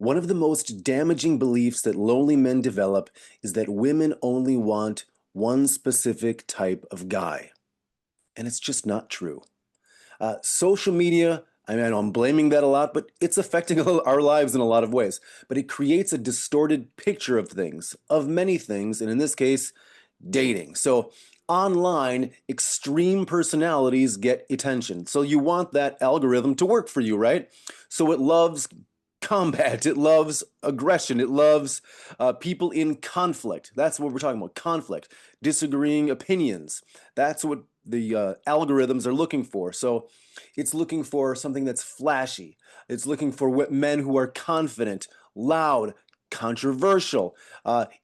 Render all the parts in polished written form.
One of the most damaging beliefs that lonely men develop is that women only want one specific type of guy. And it's just not true. Social media, I mean, I'm blaming that a lot, but it's affecting our lives in a lot of ways. But it creates a distorted picture of things, of many things, and in this case, dating. So online, extreme personalities get attention. So you want that algorithm to work for you, right? So it loves combat, it loves aggression, it loves people in conflict. That's what we're talking about, conflict, disagreeing opinions. That's what the algorithms are looking for. So it's looking for something that's flashy. It's looking for men who are confident, loud, controversial.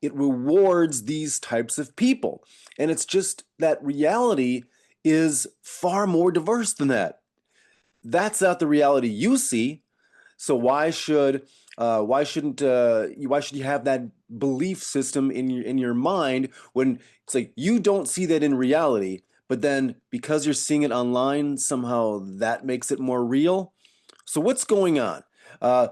It rewards these types of people. And it's just that reality is far more diverse than that. That's not the reality you see. So why should you have that belief system in your mind when it's like you don't see that in reality, but then because you're seeing it online, somehow that makes it more real. So what's going on? Uh,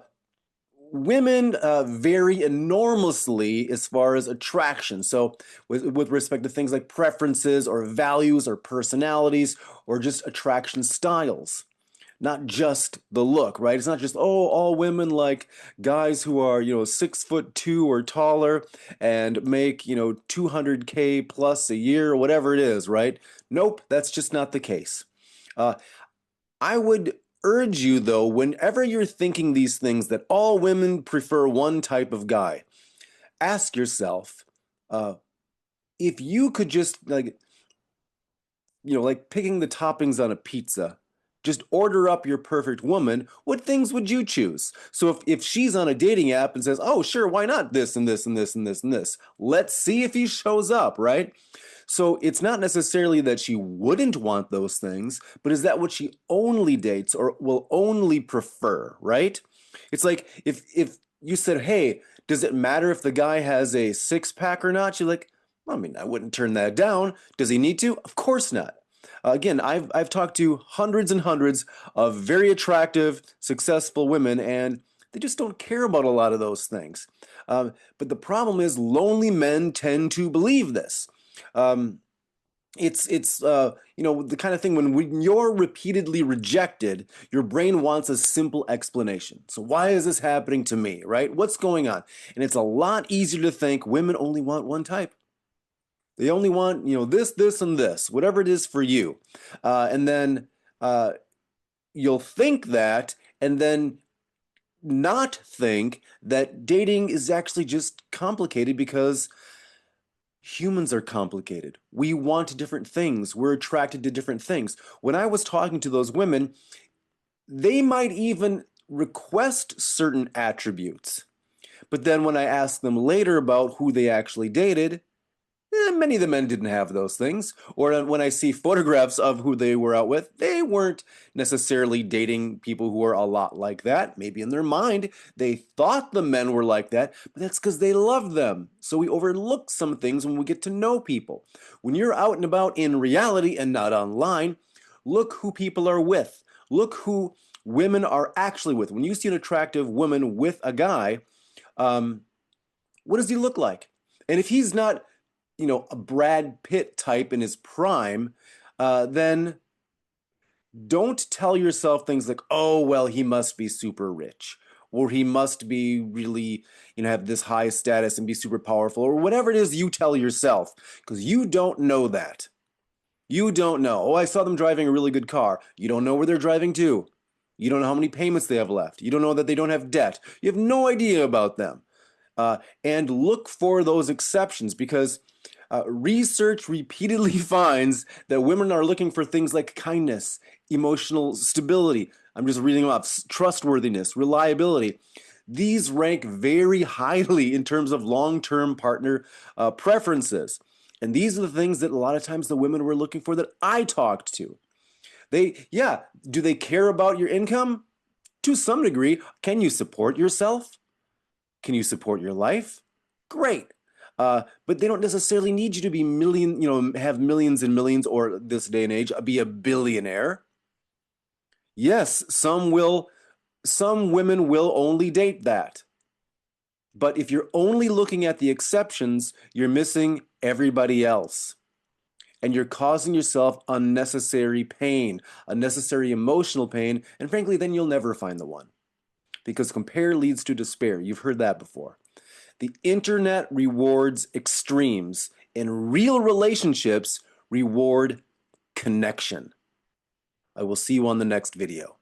Women vary enormously as far as attraction. So, with respect to things like preferences or values or personalities or just attraction styles, not just the look, right? It's not just, oh, all women like guys who are, 6'2" or taller and make, 200K plus a year or whatever it is, right? Nope, that's just not the case. Uh, I would urge you, though, whenever you're thinking these things, that all women prefer one type of guy, ask yourself, uh, if you could just like picking the toppings on a pizza, just order up your perfect woman, what things would you choose? So if she's on a dating app and says, oh, sure, why not this and this and this and this and this? Let's see if he shows up, right? So it's not necessarily that she wouldn't want those things, but is that what she only dates or will only prefer, right? It's like if you said, hey, does it matter if the guy has a six pack or not? You're like, well, I mean, I wouldn't turn that down. Does he need to? Of course not. Again, I've talked to hundreds and hundreds of very attractive, successful women, and they just don't care about a lot of those things. But the problem is, lonely men tend to believe this. Um, it's the kind of thing when you're repeatedly rejected, your brain wants a simple explanation. So why is this happening to me, right? What's going on? And it's a lot easier to think women only want one type. They only want, this, and this, whatever it is for you. And then uh, you'll think that, and then not think that dating is actually just complicated because humans are complicated. We want different things. We're attracted to different things. When I was talking to those women, they might even request certain attributes. But then when I asked them later about who they actually dated, many of the men didn't have those things. Or when I see photographs of who they were out with, they weren't necessarily dating people who are a lot like that. Maybe in their mind, they thought the men were like that, but that's because they love them. So we overlook some things when we get to know people. When you're out and about in reality and not online, look who people are with. Look who women are actually with. When you see an attractive woman with a guy, um, what does he look like? And if he's not a Brad Pitt type in his prime, then don't tell yourself things like, oh, well, he must be super rich, or he must be really, have this high status and be super powerful, or whatever it is you tell yourself, because you don't know that. You don't know. Oh, I saw them driving a really good car. You don't know where they're driving to. You don't know how many payments they have left. You don't know that they don't have debt. You have no idea about them. And look for those exceptions because research repeatedly finds that women are looking for things like kindness, emotional stability. I'm just reading them off, trustworthiness, reliability. These rank very highly in terms of long-term partner preferences. And these are the things that a lot of times the women were looking for that I talked to. Yeah, do they care about your income? To some degree. Can you support yourself? Can you support your life? Great. But they don't necessarily need you to be have millions and millions, or this day and age, be a billionaire. Yes, some women will only date that. But if you're only looking at the exceptions, you're missing everybody else. And you're causing yourself unnecessary pain, unnecessary emotional pain, and frankly, then you'll never find the one. Because compare leads to despair. You've heard that before. The internet rewards extremes, and real relationships reward connection. I will see you on the next video.